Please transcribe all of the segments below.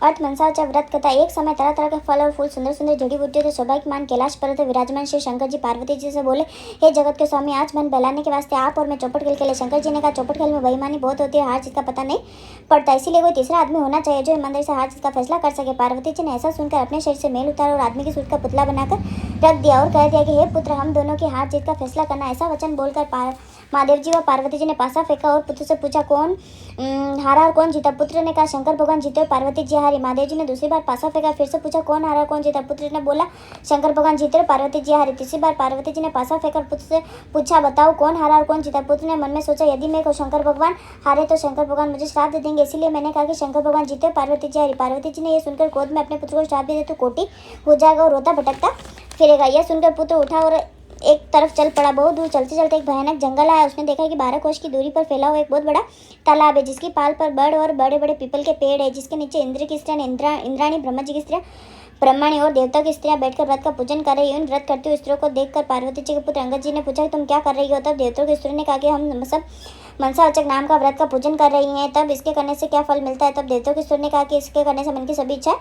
अर्थ मनसाचा व्रत कथा। एक समय तरह तरह के फल और फूल, सुंदर सुंदर जड़ी बूटियों से सौभाग्यमान कैलाश पर्वत विराजमान श्री शंकर जी पार्वती जी से बोले, हे जगत के स्वामी, आज मन बहलाने के वास्ते आप और मैं चौपट खेल खेले। शंकर जी ने कहा, चौपट खेल में बेईमानी बहुत होती है, हार जीत का पता नहीं पड़ता, इसीलिए कोई तीसरा आदमी होना चाहिए जो ईमानदारी से हार जीत का फैसला कर सके। पार्वती जी ने ऐसा सुनकर अपने शरीर से मेल उतारा और आदमी की सूरत का पुतला बनाकर रख दिया और कह दिया कि हे पुत्र, हम दोनों की हार जीत का फैसला करना। ऐसा वचन बोलकर महादेव जी व पार्वती जी ने पासा फेंका और पुत्र से पूछा, कौन हारा और कौन जीता? पुत्र ने कहा, शंकर भगवान जीते और पार्वती जी हारी। महादेव जी ने दूसरी बार पासा फेंका, फिर से पूछा, कौन हारा और कौन जीता? पुत्र ने बोला, शंकर भगवान जीते और पार्वती जी हारी। तीसरी बार पार्वती जी ने पासा फेंका और पुत्र से पूछा, बताओ कौन हारा और कौन जीता? पुत्र ने मन में सोचा, यदि मैं शंकर भगवान हारे तो शंकर भगवान मुझे श्राप दे देंगे, इसीलिए मैंने कहा कि शंकर भगवान जीते और पार्वती जी हारी। पार्वती जी ने यह सुनकर गोद में अपने पुत्र को श्राप दे दिया तो कोटी हो जाएगा और रोता भटकता फिरेगा। यह सुनकर पुत्र उठा और एक तरफ चल पड़ा। बहुत दूर चलते चलते एक भयानक जंगल आया। उसने देखा कि 12 कोस की दूरी पर फैला हुआ एक बहुत बड़ा तालाब है, जिसकी पाल पर बड़ और बड़े बड़े पीपल के पेड़ है, जिसके नीचे इंद्र की स्त्रियां, इंद्राणी, ब्रह्मा जी की स्त्रियां, ब्रह्मणी और देवता की स्त्रियां बैठकर व्रत का पूजन कर रही हैं। व्रत करते हुए स्त्रियों को देखकर पार्वती जी के पुत्र अंगद जी ने पूछा, तुम क्या कर रही हो? तब देवताओं की स्त्रियों ने कहा कि हम सब मनसावाचक नाम का व्रत का पूजन कर रही हैं। तब इसके करने से क्या फल मिलता है? तब देवताओं की स्त्रियों ने कहा कि इसके करने से मन की सभी इच्छाएं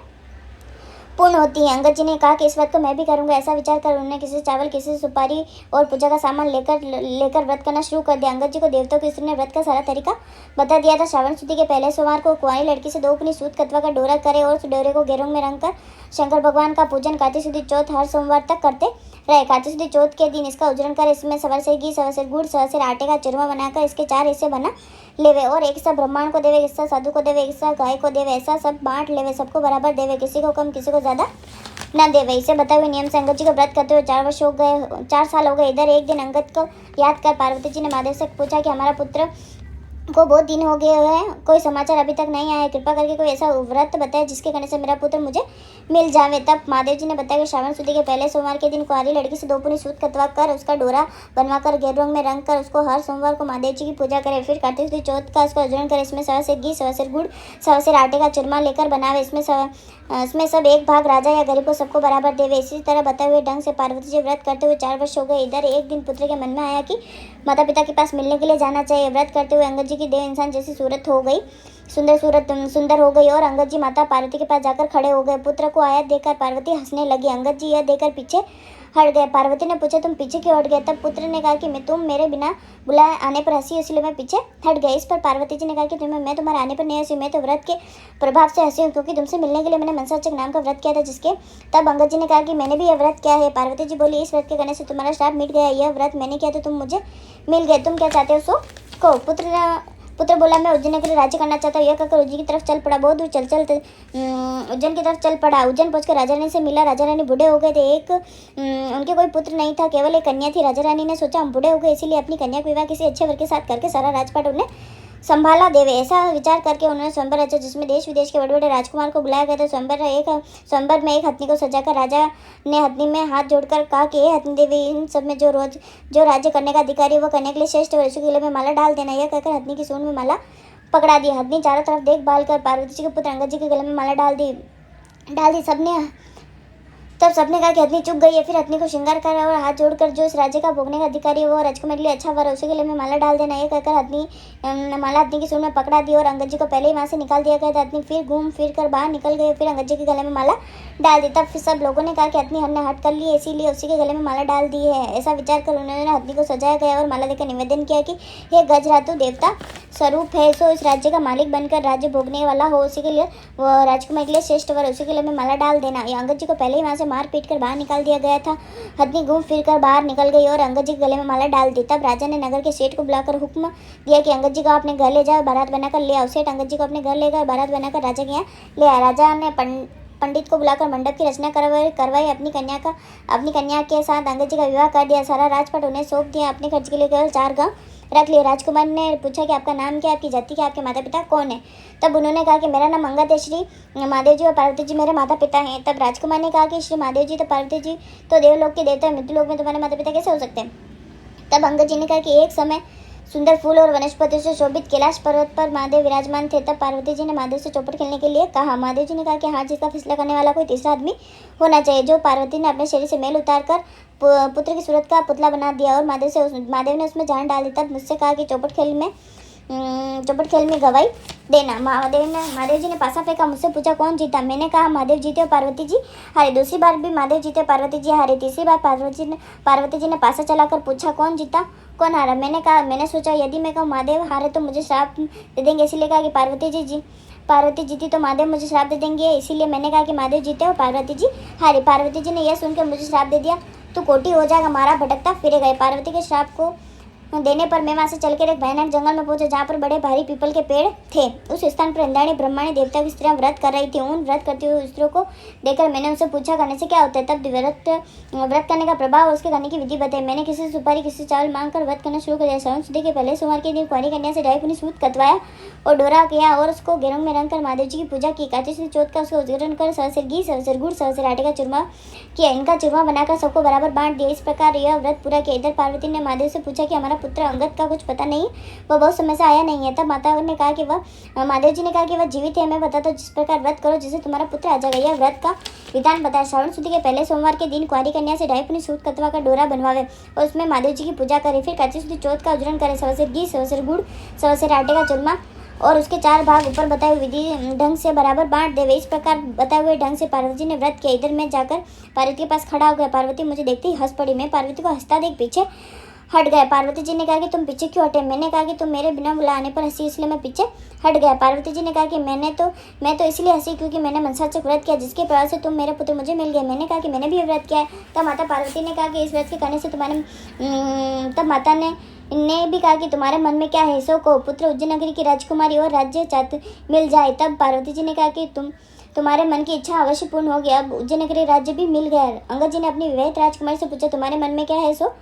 पूर्ण होती है। अंगद जी ने कहा कि इस व्रत को मैं भी करूंगा। ऐसा विचार कर उन्होंने किसी से चावल, किसी से सुपारी और पूजा का सामान लेकर व्रत करना शुरू कर दिया। अंगद जी को देवताओं की स्त्री ने व्रत का सारा तरीका बता दिया था। श्रावण शुद्धि के पहले सोमवार को कुंवारी लड़की से 2 अपनी सूत कतवा का डोरा करे और उस डोरे को गेरों में रंग कर शंकर भगवान का पूजन कार्तिक शुद्धि चौथ हर सोमवार तक करते रहे। कार्तिक शुद्धि चौथ के दिन इसका उजरण कर इसमें सवा सेर घी, सवा सेर गुड़, सवा सेर आटे का चूरमा बनाकर इसके 4 हिस्से बना लेवे और एक हिस्सा ब्राह्मण को देवे, एक हिस्सा साधु को देवे, एक हिस्सा गाय को देवे। ऐसा सब बांट लेवे, सबको बराबर देवे, किसी को कम किसी को ज्यादा न देवे। इसे बताए हुए नियम से अंगद जी को व्रत करते हुए 4 साल हो गए। इधर एक दिन अंगद को याद कर पार्वती जी ने महादेव से पूछा कि हमारा पुत्र को बहुत दिन हो गए हैं, कोई समाचार अभी तक नहीं आया, कृपा करके कोई ऐसा व्रत बताए जिसके करने से मेरा पुत्र मुझे मिल जावे। तब महादेव जी ने बताया कि श्रावण शुद्धि के पहले सोमवार के दिन कुंवारी लड़की से 2 पुनी सूत कतवा कर उसका डोरा बनवाकर गेरू रंग में रंग कर उसको हर सोमवार को महादेव जी की पूजा करे। फिर कार्तिक शुद्धि चौथ का उसका उजरण करे, इसमें सवा सेर घी, सवा सेर गुड़, सवा सेर आटे का चूरमा लेकर बनावे। इसमें सब एक भाग राजा या गरीब को सबको बराबर देवे। इसी तरह बताए हुए ढंग से पार्वती जी व्रत करते हुए 4 वर्ष हो गए। इधर एक दिन पुत्र के मन में आया कि माता पिता के पास मिलने के लिए जाना चाहिए। व्रत करते हुए अंगद जी की देव इंसान जैसी सूरत हो गई, सुंदर हो गई और अंगद जी माता पार्वती के पास जाकर खड़े हो गए। पुत्र को आया देखकर पार्वती हंसने लगी। अंगद जी यह देखकर पीछे हट गए। पार्वती ने पूछा, तुम पीछे क्यों हट गए? तब पुत्र ने कहा कि तुम मेरे बिना बुलाए आने पर हंसी, इसलिए मैं पीछे हट गई। इस पर पार्वती जी ने कहा कि मैं तुम्हारे आने पर नहीं हंसी, मैं तो व्रत के प्रभाव से हंसी हूँ, क्योंकि तुमसे मिलने के लिए मैंने मनसाचक नाम का व्रत किया था जिसके। तब अंगद जी ने कहा कि मैंने भी यह व्रत किया है। पार्वती जी बोली, इस व्रत के करने से तुम्हारा श्राप मिट गया। यह व्रत मैंने किया तो तुम मुझे मिल गए, तुम क्या चाहते हो सो को। पुत्र बोला, मैं उज्जैन के लिए राज्य करना चाहता हूँ। यह कहकर उज्जैन की तरफ चल पड़ा। बहुत दूर चलते उज्जैन की तरफ चल पड़ा। उज्जैन पहुंचकर राजा रानी से मिला। राजा रानी बूढ़े हो गए थे। उनके कोई पुत्र नहीं था, केवल एक कन्या थी। राजा रानी ने सोचा, हम बूढ़े हो गए, इसीलिए अपनी कन्या का विवाह किसी अच्छे वर के साथ करके सारा राजपाट उन्हें संभाला देवे। ऐसा विचार करके उन्होंने स्वयंवर रचा, जिसमें देश विदेश के बड़े बड़े राजकुमार को बुलाया गया था। स्वयंवर में एक हथनी को सजाकर राजा ने हथनी में हाथ जोड़कर कहा कि हे हथनी देवी, इन सब में जो राज्य करने का अधिकारी वो करने के लिए श्रेष्ठ वर्षों के गले में माला डाल देना। यह कहकर हथनी की सूंड में माला पकड़ा दी। हथनी चारों तरफ देखभाल कर पार्वती जी के पुत्र अंगद जी के गले में माला डाल दी। तब सबने कहा कि हथनी चुप गई है। फिर हथनी को श्रृंगार कर और हाथ जोड़कर जो इस राज्य का भोगने का अधिकारी है वो राजकुमार के लिए अच्छा वर है, उसी के लिए में माला डाल देना। ये कहकर माला हथनी की सूंड में पकड़ा दी और अंगद जी को पहले ही वहां से निकाल दिया गया था। हथनी फिर घूम फिर कर बाहर निकल गई। फिर अंगद जी के गले में माला डाल दी। तब फिर सब लोगों ने कहा कि हथनी हमने हट कर ली है, इसीलिए उसी के गले में माला डाल दी है। ऐसा विचार कर उन्होंने हथनी को सजाया गया और माला देकर निवेदन किया कि हे गजरातु देवता स्वरूप है, सो इस राज्य का मालिक बनकर राज्य भोगने वाला हो, उसी के लिए वो राजकुमार के लिए श्रेष्ठ वर, उसी के लिए में माला डाल देना। अंगद जी को पहले ही वहां से मार पीट कर बाहर निकाल दिया गया था। हथनी घूम फिर कर बाहर निकल गई और अंगद जी के गले में माला डाल दी। तब राजा ने नगर के सेठ को बुलाकर हुक्म दिया कि अंगद जी को अपने घर ले जाओ, बारात बनाकर ले आओ। सेठ अंगद जी को अपने घर ले गए, बारात बनाकर राजा के यहाँ ले आया। राजा ने पंडित को बुलाकर मंडप की रचना करवाई। अपनी कन्या के साथ अंगद जी का विवाह कर दिया। सारा राजपाट उन्हें सौंप दिया। अपने खर्च के लिए केवल 4 गांव रख लिए। राजकुमार ने पूछा कि आपका नाम क्या है, आपकी जाति क्या, आपके माता पिता कौन है? तब उन्होंने कहा कि मेरा नाम अंगद है, श्री महादेव जी और पार्वती जी मेरे माता पिता हैं। तब राजकुमार ने कहा कि श्री महादेव जी तो पार्वती जी तो देवलोक के देवता है, मृत्युलोक में तुम्हारे माता पिता कैसे हो सकते हैं? तब अंगद जी ने कहा कि एक समय सुंदर फूल और वनस्पति से शोभित कैलाश पर्वत पर महादेव विराजमान थे। तब पार्वती जी ने महादेव से चौपट खेलने के लिए कहा। महादेव जी ने कहा कि हार जीत का फैसला करने वाला कोई तीसरा आदमी होना चाहिए। जो पार्वती ने अपने शरीर से मेल उतार कर पुत्र की सूरत का पुतला बना दिया और महादेव ने उसमें जान डाल दी। तब मुझसे कहा कि चौपट खेल में चौपट खेल में गवाही देना। महादेव जी ने पासा फेंका, मुझसे पूछा कौन जीता। मैंने कहा महादेव जीते और पार्वती जी हारे। दूसरी बार भी महादेव जीते, पार्वती जी हारे। तीसरी बार पार्वती जी ने पासा चलाकर पूछा कौन जीता कौन हारा। मैंने सोचा यदि मैं कहूँ महादेव हारे तो मुझे श्राप दे देंगे, इसीलिए कहा कि पार्वती जीती तो महादेव मुझे श्राप दे देंगे, इसीलिए मैंने कहा कि महादेव जीते और पार्वती जी हारे। पार्वती जी ने यह सुनकर मुझे श्राप दे दिया, तू कोटी हो जाएगा, मारा भटकता फिरेगा। पार्वती के श्राप को देने पर मैं वहाँ से चलकर एक भयानक जंगल में पहुंचा, जहाँ पर बड़े भारी पीपल के पेड़ थे। उस स्थान पर इंद्राणी ब्रह्माणी देवता की स्त्रियां व्रत कर रही थी। उन व्रत करती हुई स्त्रियों को देखकर मैंने उनसे पूछा करने से क्या होता है। तब व्रत करने का प्रभाव और उसके करने की विधि बताई। मैंने किसी से सुपारी किसी से चावल मांगकर व्रत करना शुरू कर दिया। श्रावण शुद्धि के पहले सोमवार के दिन कुंवारी कन्या से ढाई पुनी सूत कतवाया और डोरा किया और उसको गेरूंग में रंग कर महादेव जी की पूजा की। कार्तिक चौथ का उसको उजगरण कर सवसेर घी सवसेर गुड़ सवसेर आटे का चूरमा किया। इनका चूरमा बनाकर सबको बराबर बांट दिया। इस प्रकार यह व्रत पूरा किया। इधर पार्वती ने महादेव से पूछा कि हमारा पुत्र अंगद का कुछ पता नहीं, वह बहुत समय से आया नहीं है। तब माता ने कहा कि महादेव जी ने कहा कि वह जीवित है, मैं बताता हूँ जिस प्रकार व्रत करो जिससे तुम्हारा पुत्र आ जाएगा। यह व्रत का विधान बताया। श्रावण शुद्धि के पहले सोमवार के दिन कुंवारी कन्या से ढाई पुनी सूत कतवा का डोरा बनवावे और उसमें महादेव जी की पूजा करे। फिर कार्तिक शुद्धि चौथ का उजरण करे। सवसेर घी सवसेर गुड़ सवसेर आटे का चूरमा और उसके 4 भाग ऊपर बताए हुए विधि ढंग से बराबर बांट देवे। इस प्रकार बताए हुए ढंग से पार्वती जी ने व्रत किया। इधर मैं जाकर पार्वती के पास खड़ा हो गया। पार्वती मुझे देखते ही हंस पड़ी। मैं पार्वती को हंसता देख पीछे हट गया। पार्वती जी ने कहा कि तुम पीछे क्यों हटे। मैंने कहा कि तुम मेरे बिना बुलाने पर हंसी, इसलिए मैं पीछे हट गया। पार्वती जी ने कहा कि मैं तो इसलिए हंसी क्योंकि मैंने मनसाचक व्रत किया, जिसके प्रभाव से तुम मेरे पुत्र मुझे मिल गए। मैंने कहा कि मैंने भी व्रत किया है। तब माता पार्वती ने कहा कि इस व्रत के करने से तब माता ने भी कहा कि तुम्हारे मन में क्या है, सो को पुत्र उज्जैन नगरी की राजकुमारी और राज्य चात मिल जाए। तब पार्वती जी ने कहा कि तुम्हारे मन की इच्छा अवश्य पूर्ण होगी। अब उज्जैन नगरी राज्य भी मिल गया। अंगद जी ने अपनी विवाहित राजकुमारी से पूछा तुम्हारे मन में क्या है, सो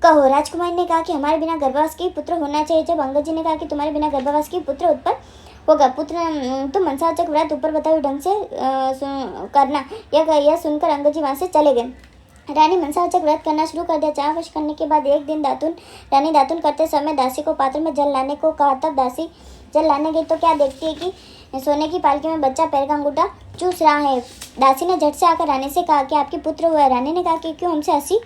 कहो। राजकुमारी ने कहा कि हमारे बिना गर्भवास के पुत्र होना चाहिए। जब अंगद जी ने कहा कि तुम्हारे बिना गर्भवास के पुत्र उत्पन्न होगा, तुम मनसाचक व्रत ऊपर बताए ढंग से करना। यह सुनकर अंगद जी वहाँ से चले गए। रानी मनसाचक व्रत करना शुरू कर दिया। 4 वर्ष करने के बाद एक दिन रानी दातुन करते समय दासी को पात्र में जल लाने को कहा। तब दासी जल लाने गई तो क्या देखती है कि सोने की पालकी में बच्चा पैर का अंगूठा चूस रहा है। दासी ने झट से आकर रानी से कहा कि आपकी पुत्र हुआ है। रानी ने कहा कि क्यों हमसे हंसी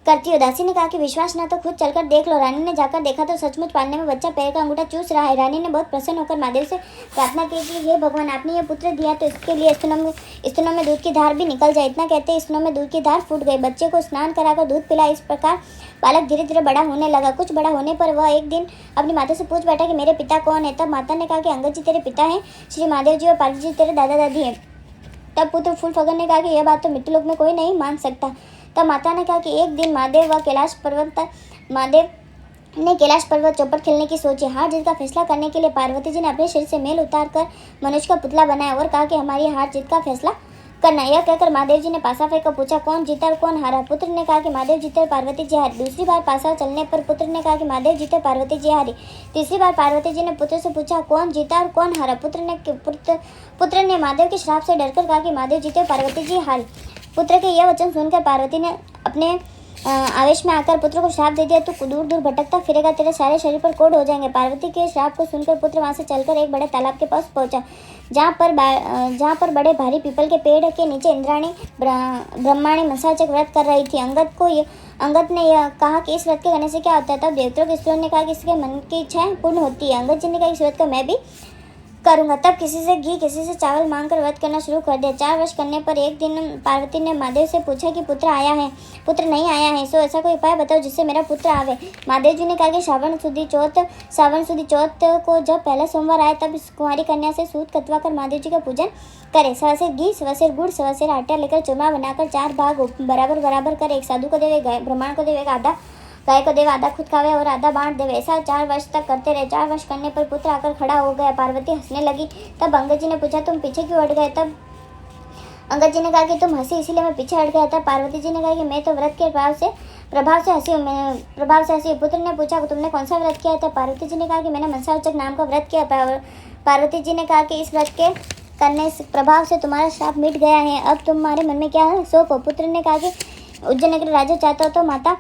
करती हो। दासी ने कहा कि विश्वास ना तो खुद चलकर देख लो। रानी ने जाकर देखा तो सचमुच पालने में बच्चा पैर का अंगूठा चूस रहा है। रानी ने बहुत प्रसन्न होकर महादेव से प्रार्थना की कि हे भगवान, आपने ये पुत्र दिया तो इसके लिए स्तनों में दूध की धार भी निकल जाए। इतना कहते स्तनों में दूध की धार फूट गई। बच्चे को स्नान कराकर दूध पिला। इस प्रकार बालक धीरे धीरे बड़ा होने लगा। कुछ बड़ा होने पर वह एक दिन अपनी माता से पूछ बैठा कि मेरे पिता कौन है। तब माता ने कहा कि अंगद जी तेरे पिता हैं, श्री महादेव जी और पार्वती जी तेरे दादा दादी हैं। तब पुत्र फूल फगन ने कहा कि यह बात तो मृत्युलोक में कोई नहीं मान सकता। तब माता ने कहा कि एक दिन महादेव ने कैलाश पर्वत चौपट खेलने की सोची। हार जीत का फैसला करने के लिए पार्वती जी ने अपने शरीर से मेल उतारकर मनुष्य का पुतला बनाया और कहा कि हमारी हार जीत का फैसला करना। यह कहकर महादेव जी ने पासा फेंका। पूछा कौन जीता और कौन हारा। पुत्र ने कहा कि महादेव जीते और पार्वती जी हारी। दूसरी बार पासा चलने पर पुत्र ने कहा कि महादेव जीते और पार्वती जी हारी। तीसरी बार पार्वती जी ने पुत्र से पूछा कौन जीता और कौन हारा। पुत्र ने महादेव के श्राप से डरकर कहा कि महादेव जीते और पार्वती जी हारी। पुत्र के यह वचन सुनकर पार्वती ने अपने आवेश में आकर पुत्र को श्राप दे दिया, तो दूर दूर भटकता फिरेगा, तेरे सारे शरीर पर कोढ़ हो जाएंगे। पार्वती के श्राप को सुनकर पुत्र वहां से चलकर एक बड़े तालाब के पास पहुंचा, जहाँ पर बड़े भारी पीपल के पेड़ के नीचे इंद्राणी ब्रह्माणी मनसाचक व्रत कर रही थी। अंगद ने यह कहा कि इस व्रत के करने से क्या होता है। तब देवताओं के स्त्रियों ने कहा कि इसके मन की इच्छाएं पूर्ण होती है। अंगद जी ने कहा इस व्रत को मैं भी करूंगा। तब किसी से घी किसी से चावल मांगकर व्रत करना शुरू कर दिया। 4 वर्ष करने पर एक दिन पार्वती ने महादेव से पूछा कि पुत्र नहीं आया है, सो ऐसा कोई उपाय बताओ जिससे मेरा पुत्र आवे। महादेव जी ने कहा कि श्रावण शुद्धि चौथ को जब पहला सोमवार आए तब इस कुंवारी कन्या से सूत कतवा कर महादेव जी का पूजन करे। सवसेर घी सवसेर गुड़ सवसेर आटा लेकर चूरमा बनाकर 4 भाग बराबर कर एक साधु को देवे, ब्राह्मण को देवे, आधा गाय को देवे, आधा खुद खावे और आधा बांट देवे। ऐसा 4 वर्ष तक करते रहे। 4 वर्ष करने पर पुत्र आकर खड़ा हो गया। पार्वती हंसने लगी। तब अंगद जी ने पूछा तुम पीछे क्यों हट गए। तब अंगद जी ने कहा कि तुम हंसी इसीलिए मैं पीछे हट गया था। पार्वती जी ने कहा कि मैं तो व्रत के प्रभाव से हंसी। पुत्र ने पूछा तुमने कौन सा व्रत किया था। पार्वती जी ने कहा कि मैंने मनसाचक नाम का व्रत किया। पार्वती जी ने कहा कि इस व्रत के करने से प्रभाव से तुम्हारा श्राप मिट गया है। अब तुम्हारे मन में क्या है सो को। पुत्र ने कहा कि उज्जैन नगरी राज्य चाहता हो तो माता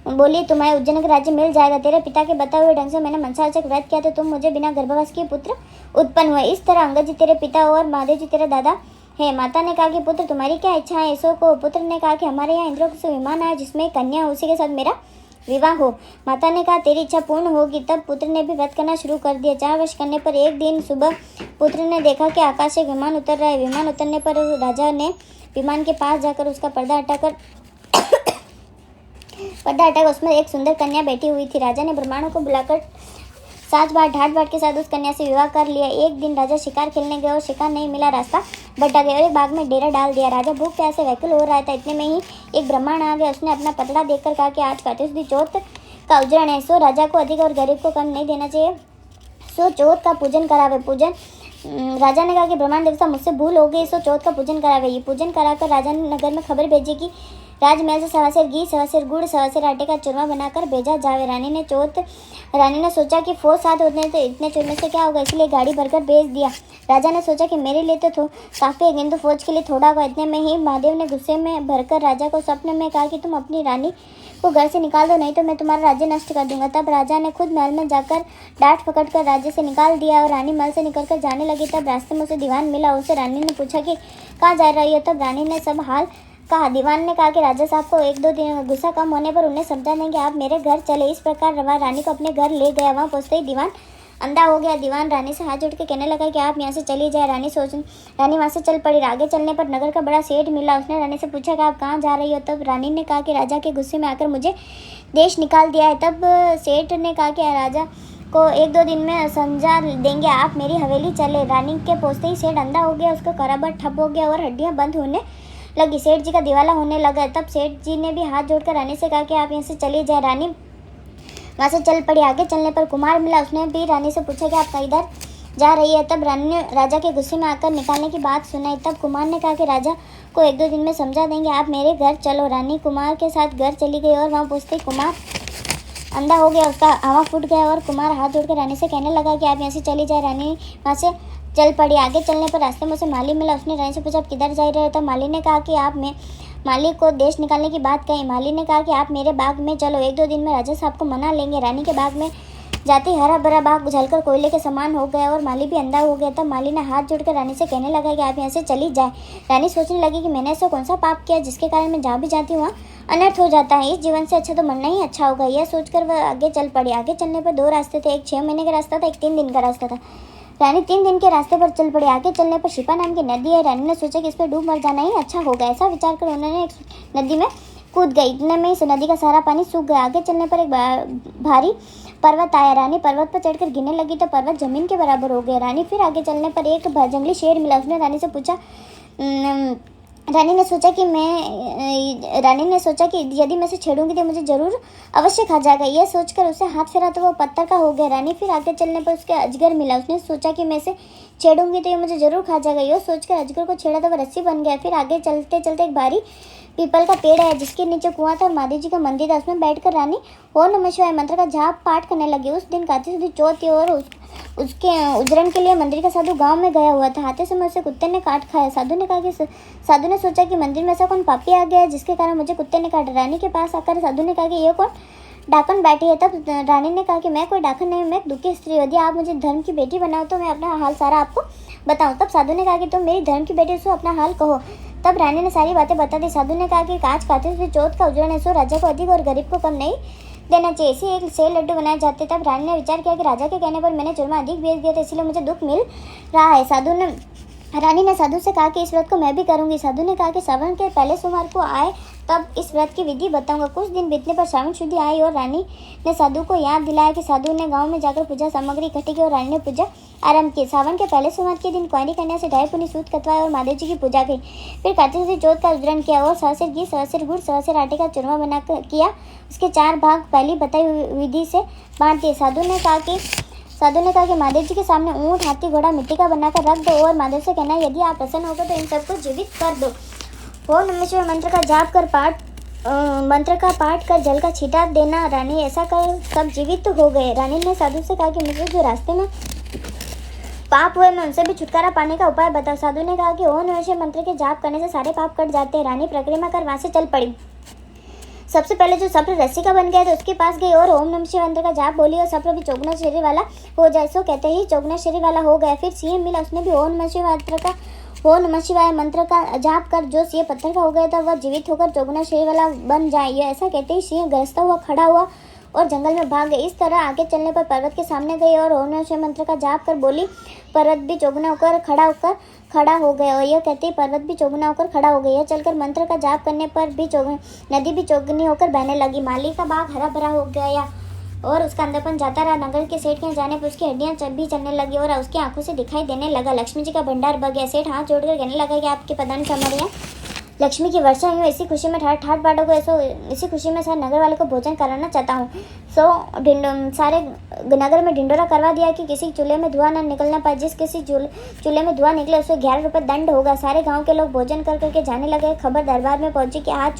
बोली तुम्हें उज्जैन का राज्य मिल जाएगा। तेरे पिता के बताए हुए ढंग से मैंने मनसाचक व्रत किया तो तुम मुझे बिना गर्भवास के पुत्र उत्पन्न हुए। इस तरह अंगद जी तेरे पिता और महादेव जी तेरे दादा है। माता ने कहा कि पुत्र तुम्हारी क्या इच्छा है। सो को। पुत्र ने कहा कि हमारे यहाँ इंद्र से विमान आया जिसमें कन्या उसी के साथ मेरा विवाह हो। माता ने कहा तेरी इच्छा पूर्ण होगी। तब पुत्र ने भी व्रत करना शुरू कर दिया। 4 वर्ष करने पर एक दिन सुबह पुत्र ने देखा कि आकाश से विमान उतर रहा है। विमान उतरने पर राजा ने विमान के पास जाकर उसका पर्दा हटाकर उसमें एक सुंदर कन्या बैठी हुई थी। राजा ने ब्राह्मणों को बुलाकर सात बार ढाट बाट के साथ उस कन्या से विवाह कर लिया। एक दिन राजा शिकार खेलने गए और शिकार नहीं मिला, रास्ता भटक गया और एक बाग में डेरा डाल दिया। राजा भूख प्यास से व्याकुल हो रहा था। इतने में ही एक ब्राह्मण आ गया। उसने अपना पतड़ा देखकर कहा कि आज कातिल चौथ का उजरण है, सो राजा को अधिक और गरीब को कम नहीं देना चाहिए, सो चौथ का पूजन करावे। राजा ने कहा कि ब्रह्मांड देवता मुझसे भूल हो गई, सो चौथ का पूजन करावे। ये पूजन कराकर राजा ने नगर में खबर भेजी कि राजमहल से 1.25 सेर घी, 1.25 सेर गुड़, 1.25 सेर आटे का चूरमा बनाकर भेजा जावे। रानी ने सोचा कि फौज साथ होने तो इतने चूरमे से क्या होगा, इसलिए गाड़ी भरकर भेज दिया। राजा ने सोचा कि मेरे लिए तो काफ़ी है, किंतु फौज के लिए थोड़ा होगा। इतने में ही महादेव ने गुस्से में भरकर राजा को स्वप्न में कहा कि तुम अपनी रानी को घर से निकाल दो, नहीं तो मैं तुम्हारा राज्य नष्ट कर दूंगा। तब राजा ने खुद महल में जाकर डांट पकड़कर राज्य से निकाल दिया और रानी महल से निकलकर जाने लगी। तब रास्ते में उसे दीवान मिला। उससे रानी ने पूछा कि कहाँ जा रही हो। तब रानी ने सब हाल कहा। दीवान ने कहा कि राजा साहब को 1-2 दिन गुस्सा कम होने पर उन्हें समझा देंगे, आप मेरे घर चले। इस प्रकार रवा रानी को अपने घर ले गया। वहाँ पहुँचते ही दीवान अंधा हो गया। दीवान रानी से हाथ जोड़ के कहने लगा कि आप यहाँ से चली जाए। रानी वहाँ से चल पड़ी। आगे चलने पर नगर का बड़ा सेठ मिला। उसने रानी से पूछा कि आप कहाँ जा रही हो। तब रानी ने कहा कि राजा के गुस्से में आकर मुझे देश निकाल दिया है। तब सेठ ने कहा कि राजा को 1-2 दिन में समझा देंगे, आप मेरी हवेली चले। रानी के पहुँचते ही सेठ अंधा हो गया। उसका कराबर ठप हो गया और हड्डियाँ बंद होने लगी। सेठ जी का दिवाला होने लगा। तब सेठ जी ने भी हाथ जोड़कर रानी से कहा कि आप यहाँ से चली जाए। रानी वहाँ से चल पड़ी। आगे चलने पर कुमार मिला। उसने भी रानी से पूछा कि आप इधर जा रही है। तब रानी ने राजा के गुस्से में आकर निकालने की बात सुनाई। तब कुमार ने कहा कि राजा को 1-2 दिन में समझा देंगे, आप मेरे घर चलो। रानी कुमार के साथ घर चली गई और वहाँ पहुँचते कुमार अंधा हो गया। उसका आवा फूट गया और कुमार हाथ जोड़कर रानी से कहने लगा कि आप यहाँ से चली जाए। रानी वहाँ से चल पड़ी। आगे चलने पर रास्ते में उसे माली मिला। उसने रानी से पूछा आप किधर जा रहे हो। तब माली ने कहा कि आप माली को देश निकालने की बात कही। माली ने कहा कि आप मेरे बाग में चलो, 1-2 दिन में राजा साहब को मना लेंगे। रानी के बाग में जाते ही हरा भरा बाग उछलकर कोयले के समान हो गया और माली भी अंधा हो गया। तब माली ने हाथ जोड़कर रानी से कहने लगा कि आप यहाँ से चली जाए। रानी सोचने लगी कि मैंने ऐसा कौन सा पाप किया जिसके कारण मैं जहाँ भी जाती हूँ अनर्थ हो जाता है। इस जीवन से अच्छा तो मरना ही अच्छा होगा। यह सोचकर वह आगे चल पड़ी। आगे चलने पर 2 रास्ते थे। एक 6 महीने का रास्ता था, एक 3 दिन का रास्ता था। रानी 3 दिन के रास्ते पर चल पड़ी। आगे चलने पर शिपा नाम की नदी है। रानी ने सोचा कि इस पर डूब मर जाना ही अच्छा होगा। ऐसा विचार कर उन्होंने एक नदी में कूद गई। इतने में इस नदी का सारा पानी सूख गया। आगे चलने पर एक भारी पर्वत आया। रानी पर्वत पर चढ़कर गिरने लगी तो पर्वत जमीन के बराबर हो गया। रानी फिर आगे चलने पर एक जंगली शेर मिला। उसने रानी से पूछा रानी ने सोचा कि यदि मैं इसे छेड़ूंगी तो मुझे जरूर अवश्य खा जाएगा। यह सोचकर उसे हाथ फेरा तो वो पत्थर का हो गया। रानी फिर आगे चलने पर उसके अजगर मिला। उसने सोचा कि मैं इसे छेड़ूंगी तो ये मुझे जरूर खा जाएगा। यह सोचकर अजगर को छेड़ा तो वह रस्सी बन गया। फिर आगे चलते चलते एक भारी पीपल का पेड़ है जिसके नीचे कुआं था और महादेव जी का मंदिर था। उसमें बैठकर रानी ओम नमः शिवाय मंत्र का जाप पाठ करने लगी। उस दिन कार्तिक चौथ थी और उसके उजरण के लिए मंदिर का साधु गांव में गया हुआ था। आते समय उसे कुत्ते ने काट खाया। साधु ने सोचा कि मंदिर में ऐसा कौन पापी आ गया है जिसके कारण मुझे कुत्ते ने काटा। रानी के पास आकर साधु ने कहा कि ये कौन डाकन बैठी है। तब रानी ने कहा कि मैं कोई डाकन नहीं, मैं एक दुखी स्त्री। यदि आप मुझे धर्म की बेटी बनाओ तो मैं अपना हाल सारा आपको बताऊं। तब साधु ने कहा कि तुम मेरी धर्म की बेटी, सो अपना हाल कहो। तब रानी ने सारी बातें बता दी। साधु ने कहा कि आज कार्तिक चौथ का उजरण है, सो राजा को अधिक और गरीब को कम नहीं देना चाहिए। इसी एक से लड्डू बनाए जाते। तब रानी ने विचार किया कि राजा के कहने पर मैंने चूरमा अधिक बेच दिया था, इसलिए मुझे दुख मिल रहा है। रानी ने साधु से कहा कि इस व्रत को मैं भी करूंगी। साधु ने कहा कि श्रावण के पहले सोमवार को आए तब इस व्रत की विधि बताऊंगा। कुछ दिन बीतने पर श्रावण शुद्धि आई और रानी ने साधु को याद दिलाया कि साधु ने गांव में जाकर पूजा सामग्री इकट्ठी की और रानी ने पूजा आरंभ की। सावन के पहले सोमवार के दिन कुंवारी कन्या से 2.5 पुनी सूत कतवाए और महादेव जी की पूजा की। फिर कार्तिक चौथ का उजरण किया और 1.25 सेर घी, 1.25 सेर गुड़, 1.25 सेर आटे का चूरमा बना किया। उसके 4 भाग पहली बताई विधि से बांट दिए। साधु ने कहा कि महादेव जी के सामने ऊंट, हाथी, घोड़ा मिट्टी का बनाकर रख दो और महादेव से कहना यदि आप प्रसन्न हो गए तो इन सबको जीवित कर दो। ओम नमः शिवाय मंत्र का पाठ कर जल का छींटा देना। रानी ऐसा कर सब जीवित हो गए। रानी ने साधु से कहा कि मुझे जो रास्ते में पाप हुए मैं उनसे भी छुटकारा पाने का उपाय बताओ। साधु ने कहा कि ओम नमः शिवाय मंत्र के जाप करने से सारे पाप कट जाते हैं। रानी परिक्रमा कर वहां से चल पड़ी। सबसे पहले जो सप्र रस्सी का बन गया तो उसके पास गई और ओम नमः शिवाय मंत्र का जाप बोली और सप्र भी चौगुना शरीर वाला हो जाए। सो कहते ही चौगुना शरीर वाला हो गया। फिर सिंह मिला। उसने भी ओम नमः शिवाय मंत्र का वो नमः शिवाय मंत्र का जाप कर जो सिंह पत्थर का हो गया था वह जीवित होकर चौगुना शरीर वाला बन जाए। यह ऐसा कहते ही सिंह गरजता हुआ खड़ा हुआ और जंगल में भाग गए। इस तरह आगे चलने पर पर्वत के सामने गई और ओम नमः शिवाय मंत्र का जाप कर बोली। पर्वत भी चौगुना होकर खड़ा हो गया और यह कहते ही पर्वत भी चौगुना होकर खड़ा हो गया। यह चलकर मंत्र का जाप करने पर भी नदी भी चौगुनी होकर बहने लगी। माली का बाग हरा भरा हो गया और उसका अंदरपन जाता रहा। नगर के सेठ के यहाँ जाने पर उसकी हड्डियां भी चलने लगी और उसकी आंखों से दिखाई देने लगा। लक्ष्मी जी का भंडार भर गया। सेठ हाथ जोड़कर कहने लगा कि आपके प्रधान कमर है। लक्ष्मी की वर्षा हुई। इसी खुशी में ठाट बाटों को इसी खुशी में सारे नगर वालों को भोजन कराना चाहता हूँ। सारे नगर में ढिंडोरा करवा दिया कि किसी चूल्हे में धुआं न निकलना पाए। जिस किसी चूल्हे में धुआं निकले उसे 11 रुपये दंड होगा। सारे गाँव के लोग भोजन कर करके जाने लगे। खबर दरबार में पहुंची कि आज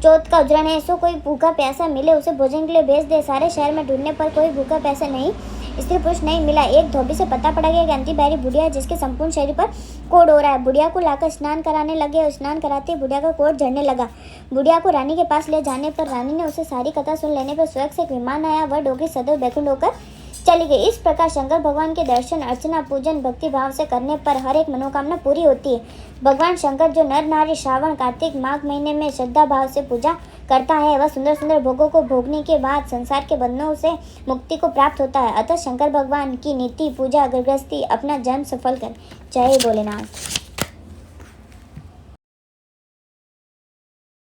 चौथ का उजड़ा है, सो कोई भूखा प्यासा मिले उसे भोजन के लिए भेज दे। सारे शहर में ढूंढने पर कोई भूखा प्यासा नहीं, स्त्री पुरुष नहीं मिला। एक धोबी से पता पड़ा गया कि अंधी बहरी बुढ़िया है जिसके संपूर्ण शरीर पर कोढ़ हो रहा है। बुढ़िया को लाकर स्नान कराने लगे और स्नान कराते ही बुढ़िया का कोढ़ झड़ने लगा। बुढ़िया को रानी के पास ले जाने पर रानी ने उसे सारी कथा सुन लेने पर स्वर्ग से एक विमान आया। वह डोगरी सदैव बैकुंठ होकर चली गई। इस प्रकार शंकर भगवान के दर्शन अर्चना पूजन भक्ति भाव से करने पर हर एक मनोकामना पूरी होती है। भगवान शंकर जो नर नारी श्रावण कार्तिक माघ महीने में श्रद्धा भाव से पूजा करता है वह सुंदर सुंदर भोगों को भोगने के बाद संसार के बंधनों से मुक्ति को प्राप्त होता है। अतः शंकर भगवान की नीति पूजा गृहस्थी अपना जन्म सफल कर। जय भोलेनाथ।